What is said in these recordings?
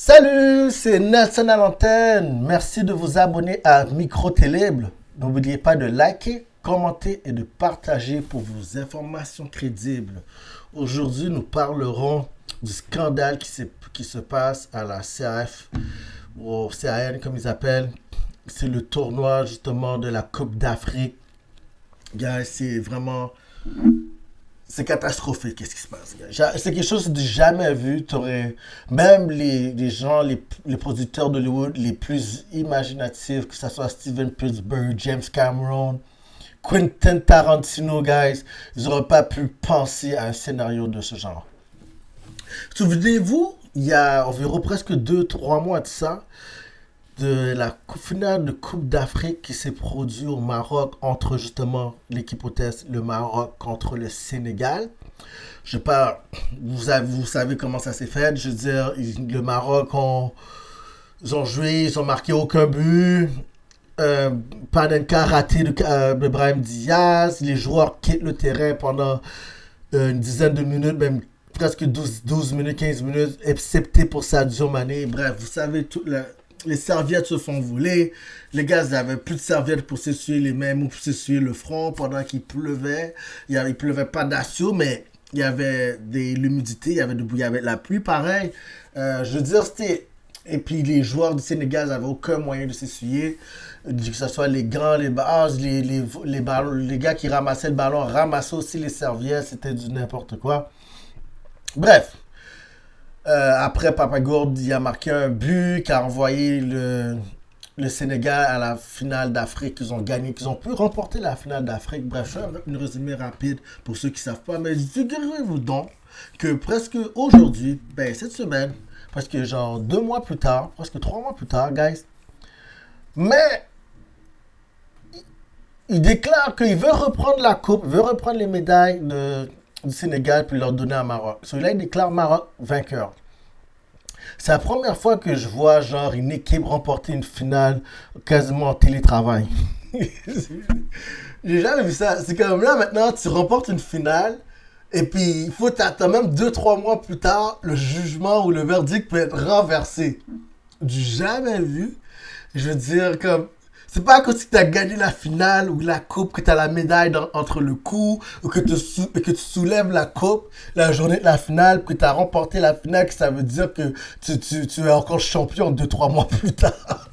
Salut, c'est Nelson à l'antenne. Merci de vous abonner à Micro Téléble. N'oubliez pas de liker, commenter et de partager pour vos informations crédibles. Aujourd'hui, nous parlerons du scandale qui se passe à la CAF, ou au CAN comme ils appellent. C'est le tournoi justement de la Coupe d'Afrique. Guys, c'est vraiment c'est catastrophique, qu'est-ce qui se passe. C'est quelque chose de jamais vu. Même les gens, les producteurs d'Hollywood les plus imaginatifs, que ce soit Steven Spielberg, James Cameron, Quentin Tarantino, guys, ils n'auraient pas pu penser à un scénario de ce genre. Souvenez-vous, il y a environ presque 2 3 mois de ça, de la finale de Coupe d'Afrique qui s'est produite au Maroc entre justement l'équipe hôtesse, le Maroc contre le Sénégal. Je sais pas, vous savez comment ça s'est fait. Je veux dire, le Maroc ils ont joué, ils ont marqué aucun but. Euh, Panenka raté de Brahim Diaz. Les joueurs quittent le terrain pendant une dizaine de minutes, même presque 12 minutes, 15 minutes, excepté pour Sadio Mané. Bref, vous savez, les serviettes se font voler. Les gars n'avaient plus de serviettes pour s'essuyer les mains ou pour s'essuyer le front pendant qu'il pleuvait. Il pleuvait pas d'assaut, mais il y avait de l'humidité, il y avait de la pluie pareil. Je veux dire, c'était. Et puis les joueurs du Sénégal n'avaient aucun moyen de s'essuyer. Que ce soit les grands, les bases, les gars qui ramassaient le ballon, ramassaient aussi les serviettes. C'était du n'importe quoi. Bref. Après, Papagourde, il a marqué un but qui a envoyé le Sénégal à la finale d'Afrique. Ils ont gagné, qu'ils ont pu remporter la finale d'Afrique. Bref, je fais un résumé rapide pour ceux qui ne savent pas. Mais figurez-vous donc que presque aujourd'hui, cette semaine, presque genre 2 mois plus tard, presque 3 mois plus tard, guys, mais il déclare qu'il veut reprendre la coupe, veut reprendre les médailles du Sénégal puis leur donner à Maroc. Là, il déclare Maroc vainqueur. C'est la première fois que je vois genre une équipe remporter une finale quasiment en télétravail. J'ai jamais vu ça. C'est comme là maintenant, tu remportes une finale et puis il faut t'attendre même 2 3 mois plus tard, le jugement ou le verdict peut être renversé. J'ai jamais vu. Je veux dire, comme c'est pas comme si tu as gagné la finale ou la coupe, que tu as la médaille entre le cou, ou que tu soulèves la coupe la journée de la finale, que tu as remporté la finale, que ça veut dire que tu es encore champion 2 3 mois plus tard.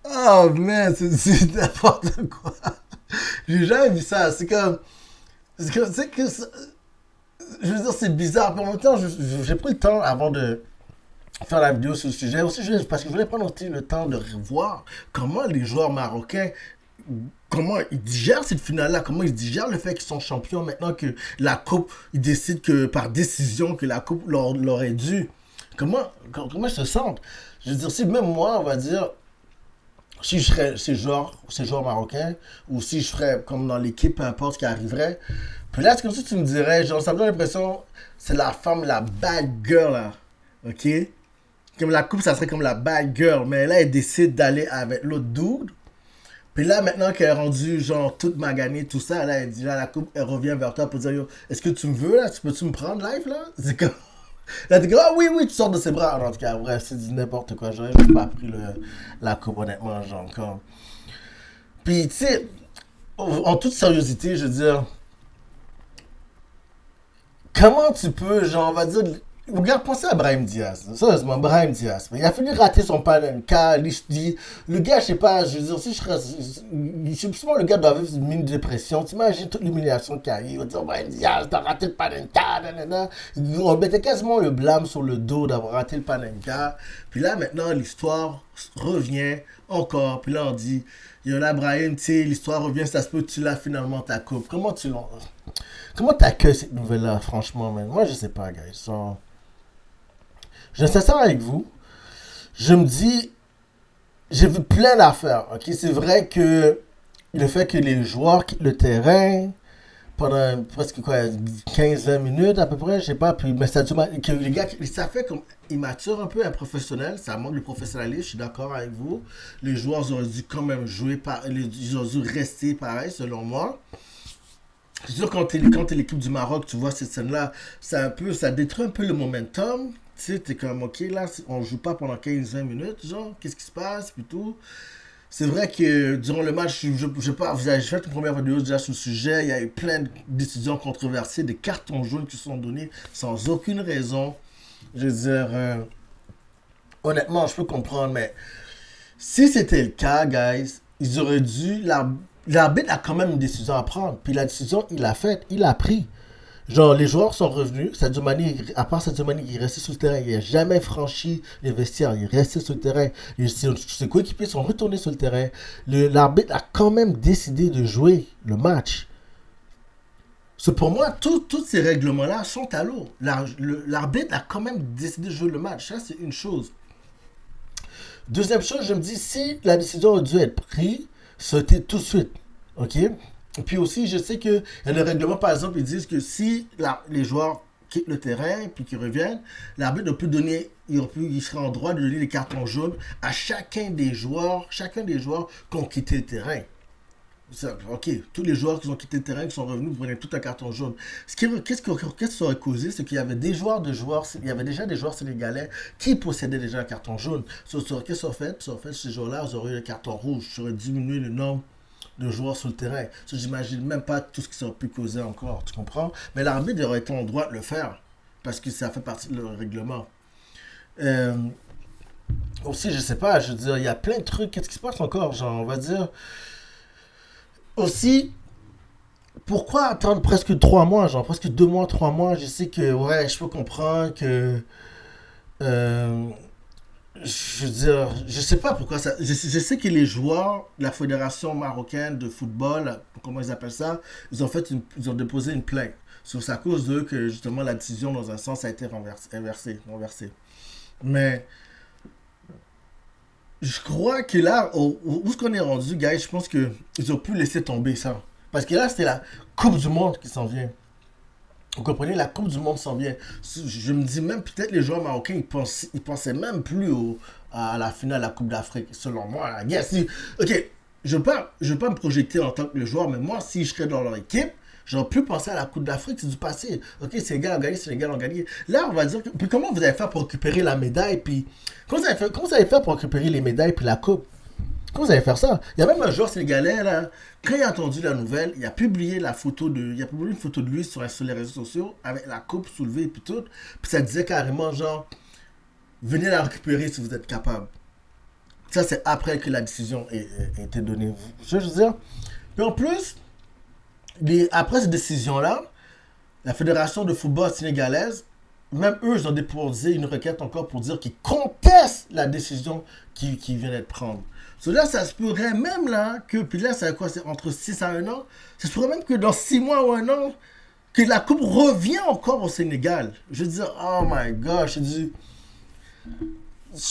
Oh man, c'est n'importe quoi. J'ai jamais vu ça. Je veux dire, c'est bizarre. Mais en même temps, j'ai pris le temps avant de faire la vidéo sur le sujet. Aussi, parce que je voulais prendre aussi le temps de revoir comment les joueurs marocains, comment ils digèrent cette finale-là, comment ils digèrent le fait qu'ils sont champions maintenant que la coupe, ils décident que par décision que la coupe leur est due. Comment ils se sentent? Je veux dire, si même moi, on va dire, si je serais ces joueurs marocains, ou si je ferais comme dans l'équipe, peu importe ce qui arriverait, puis là, c'est comme si tu me dirais, genre, ça me donne l'impression, c'est la femme, la bad girl, là. Ok? Comme la coupe, ça serait comme la bad girl. Mais là, elle décide d'aller avec l'autre dude. Puis là, maintenant qu'elle est rendue, genre, toute maganée, tout ça, là, elle dit, là, la coupe, elle revient vers toi pour dire, yo, est-ce que tu me veux, là? Peux-tu me prendre live, là? C'est comme. Là, t'es comme, ah oui, oui, tu sors de ses bras. Alors, en tout cas, bref, c'est du n'importe quoi. J'aurais juste pas pris la coupe, honnêtement, genre, comme. Puis, tu sais, en toute sérieuxité, je veux dire, comment tu peux, genre, on va dire, regarde, pensez à Brahim Diaz. Sérieusement, Brahim Diaz. Il a fini de rater son panenka. Le gars, je sais pas, je veux dire, si je serais. Je sais pas, le gars doit avoir une mini dépression. T'imagines toute l'humiliation qu'il y a eu. On va dire, Brahim Diaz, t'as raté le panenka. Nanana. On mettait quasiment le blâme sur le dos d'avoir raté le panenka. Puis là, maintenant, l'histoire revient encore. Puis là, on dit, yo là, Brahim, tu sais, l'histoire revient, ça se peut que tu l'as finalement ta coupe. Comment t'accueilles cette nouvelle-là, franchement, man? Moi, je sais pas, guys. Je suis sincère avec vous. Je me dis, j'ai vu plein d'affaires. Ok, c'est vrai que le fait que les joueurs quittent le terrain pendant presque quoi, 15 20 minutes à peu près, je sais pas, puis mais que les gars, ça fait comme immature un peu, un professionnel, ça manque de professionnalisme, je suis d'accord avec vous. Les joueurs auraient dû quand même jouer, ils auraient dû rester pareil selon moi. C'est sûr, quand t'es l'équipe du Maroc, tu vois cette scène-là, ça détruit un peu le momentum. Tu sais, t'es comme, ok, là, on joue pas pendant 15-20 minutes, genre, qu'est-ce qui se passe, puis tout. C'est vrai que durant le match, vous avez fait une première vidéo déjà sur le sujet, il y a eu plein de décisions controversées, des cartons jaunes qui sont donnés sans aucune raison. Je veux dire, honnêtement, je peux comprendre, mais si c'était le cas, guys, ils auraient dû. L'arbitre a quand même une décision à prendre. Puis la décision, il l'a faite, il l'a pris. Genre, les joueurs sont revenus. Sadio Mané, à part Sadio Mané, il est resté sur le terrain. Il n'a jamais franchi les vestiaires. Il est resté sur le terrain. Ses coéquipiers sont retournés sur le terrain. L'arbitre a quand même décidé de jouer le match. C'est pour moi, tous ces règlements-là sont à l'eau. L'arbitre a quand même décidé de jouer le match. Ça, c'est une chose. Deuxième chose, je me dis, si la décision a dû être prise, c'était tout de suite. OK? Et puis aussi, je sais que le règlement, par exemple, ils disent que si les joueurs quittent le terrain puis qu'ils reviennent, l'arbitre ne peut donner, il sera en droit de donner les cartons jaunes à chacun des joueurs qui ont quitté le terrain. Ok, tous les joueurs qui ont quitté le terrain, qui sont revenus, prenaient tout un carton jaune. Qu'est-ce que ça aurait causé? C'est qu'il y avait il y avait déjà des joueurs sénégalais qui possédaient déjà un carton jaune. Qu'est-ce qu'ils ont fait? Ces joueurs-là, ils auraient eu un carton rouge. Ça aurait diminué le nombre de joueurs sur le terrain. J'imagine même pas tout ce qui aurait pu causer encore, tu comprends? Mais l'arbitre aurait été en droit de le faire, parce que ça fait partie de leur règlement. Euh, Aussi, je sais pas, je veux dire, il y a plein de trucs. Qu'est-ce qui se passe encore? Genre, on va dire. Aussi, pourquoi attendre presque 3 mois, genre presque 2 mois, 3 mois? Je sais que, ouais, je peux comprendre que. euh, je veux dire, je sais pas pourquoi ça. Je sais que les joueurs, la fédération marocaine de football, comment ils appellent ça, ils ont déposé une plainte. C'est à cause d'eux que justement la décision, dans un sens, a été renversée. Mais je crois que là, où est-ce qu'on est rendu, guys, je pense qu'ils ont pu laisser tomber ça. Parce que là, c'était la Coupe du Monde qui s'en vient. Vous comprenez, la Coupe du Monde s'en vient. Je me dis même, peut-être les joueurs marocains, ils pensaient même plus à la finale de la Coupe d'Afrique, selon moi. Ok, je veux pas me projeter en tant que joueur, mais moi, si je serais dans leur équipe, j'aurais pu penser à la Coupe d'Afrique, c'est du passé. Ok, Sénégal a gagné, Sénégal a gagné. Là, on va dire, puis comment vous allez faire pour récupérer la médaille, puis comment vous allez faire pour récupérer les médailles, puis la Coupe? Comment vous allez faire ça? Il y a même un joueur sénégalais, là, quand il a entendu la nouvelle, il a publié une photo de lui sur les réseaux sociaux avec la coupe soulevée et puis tout. Puis ça disait carrément, genre, venez la récupérer si vous êtes capable. Ça, c'est après que la décision a été donnée. Je veux dire. Puis en plus, après cette décision-là, la Fédération de football sénégalaise, même eux, ils ont déposé une requête encore pour dire qu'ils contestent la décision qui vient d'être prise. Là, ça se pourrait même là que, puis là, c'est quoi, c'est entre 6 à 1 an, ça se pourrait même que dans 6 mois ou 1 an, que la coupe revient encore au Sénégal. Je veux dire, oh my gosh, je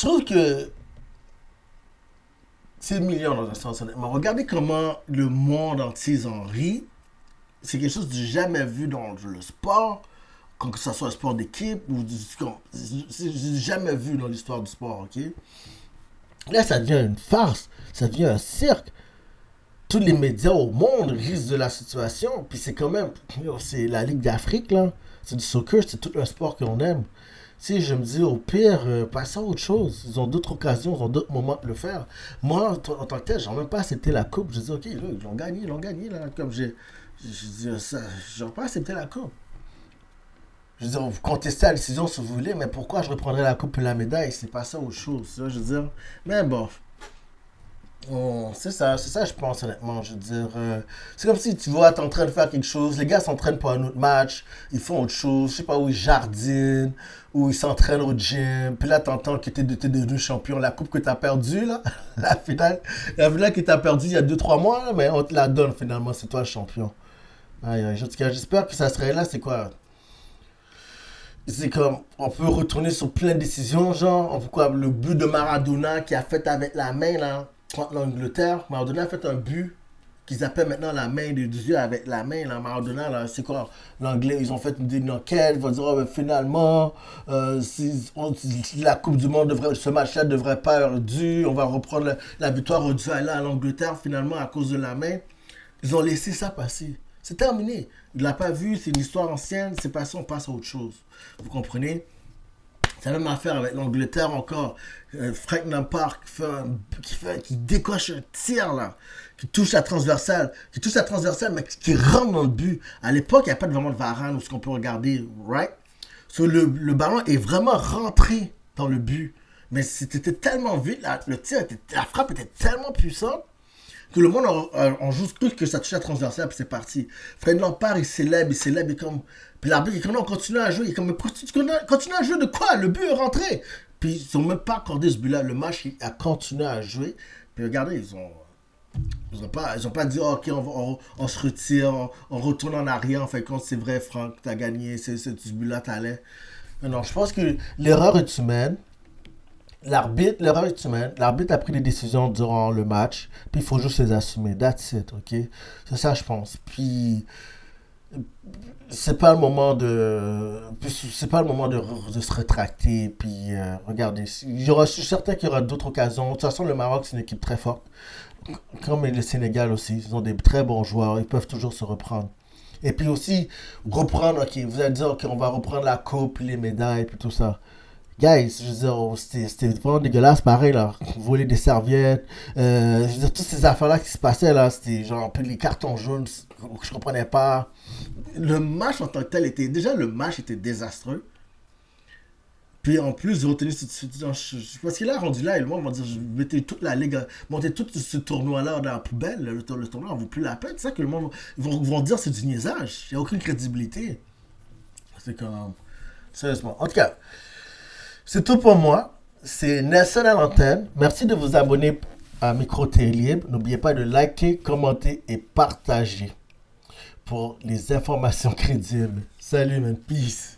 trouve que c'est million dans un sens, honnêtement. Regardez comment le monde entier en rit. C'est quelque chose que j'ai jamais vu dans le sport, que ce soit un sport d'équipe, j'ai jamais vu dans l'histoire du sport, ok? Là, ça devient une farce, ça devient un cirque. Tous les médias au monde risent de la situation, puis c'est quand même, c'est la Ligue d'Afrique, là. C'est du soccer, c'est tout un sport qu'on aime. Si je me dis, au pire, passez à autre chose. Ils ont d'autres occasions, ils ont d'autres moments de le faire. Moi, en tant que tel, j'ai même pas accepté la coupe. Je dis, ok, là, ils l'ont gagné, là. Comme je dis, ça, j'ai pas accepté la coupe. Je veux dire, vous contestez la décision si vous voulez, mais pourquoi je reprendrais la coupe et la médaille? C'est pas ça autre chose, ça, je veux dire. Mais bon, c'est ça, je pense, honnêtement. Je veux dire, c'est comme si tu vois, t'es en train de faire quelque chose, les gars s'entraînent pour un autre match, ils font autre chose, je sais pas où ils jardinent, ou ils s'entraînent au gym, puis là, t'entends que t'es devenu champion. La coupe que t'as perdue, là, la finale que t'as perdue il y a 2 3 mois, là, mais on te la donne finalement, c'est toi le champion. Aïe, aïe, j'espère que ça serait là, c'est quoi? C'est comme, on peut retourner sur plein de décisions, genre, pourquoi le but de Maradona qui a fait avec la main, là, contre l'Angleterre. Maradona a fait un but qu'ils appellent maintenant la main de Dieu avec la main, là. Maradona, là, c'est quoi? L'anglais, ils ont fait une enquête, ils vont dire, oh, ben, finalement, si la Coupe du Monde, ce match-là ne devrait pas être dû, on va reprendre la victoire au dû à l'Angleterre, finalement, à cause de la main. Ils ont laissé ça passer. C'est terminé. Il l'a pas vu, c'est une histoire ancienne, c'est passé, on passe à autre chose. Vous comprenez? C'est la même affaire avec l'Angleterre encore. Frank Lampard qui décoche un tir là, qui touche la transversale, mais qui rentre dans le but. À l'époque, il n'y a pas vraiment de Varane ou ce qu'on peut regarder, right? So, le ballon est vraiment rentré dans le but. Mais c'était tellement vite, la frappe était tellement puissante que le monde en juste cru que ça touchait la transversale, puis c'est parti. Fred Lampard, il célèbre, et comme. Puis l'arbitre, il est comme, non, on continue à jouer. Il est comme, mais tu continues à jouer de quoi? Le but est rentré. Puis ils n'ont même pas accordé ce but-là. Le match a continué à jouer. Puis regardez, ils ont pas dit, oh, ok, on se retire, on retourne en arrière. En fait, quand c'est vrai, Franck, t'as gagné, c'est ce but-là, t'allais. Non, je pense que l'erreur est humaine. L'erreur est humaine. L'arbitre a pris des décisions durant le match, puis il faut juste les assumer. That's it, ok? C'est ça, je pense. Puis, c'est pas le moment c'est pas le moment de se rétracter. Puis, regardez, je suis certain qu'il y aura d'autres occasions. De toute façon, le Maroc, c'est une équipe très forte. Comme le Sénégal aussi. Ils ont des très bons joueurs. Ils peuvent toujours se reprendre. Et puis aussi, reprendre, ok, vous allez dire, ok, on va reprendre la coupe, les médailles, puis tout ça. Guys, je veux dire, c'était vraiment dégueulasse, pareil, là. Voler des serviettes, je veux dire, toutes ces affaires-là qui se passaient, là, c'était genre un peu les cartons jaunes que je comprenais pas. Le match en tant que tel était, déjà le match était désastreux. Puis en plus, j'ai retenu parce qu'il a rendu là, et le monde va dire, je mettais toute la ligue, monter tout ce tournoi-là dans la poubelle, le tournoi en vaut plus la peine. C'est ça que le monde, vont dire c'est du niaisage. Il n'y a aucune crédibilité. C'est comme, sérieusement. En tout cas, c'est tout pour moi. C'est Nelson à l'antenne. Merci de vous abonner à Micro Libre. N'oubliez pas de liker, commenter et partager pour les informations crédibles. Salut, man. Peace.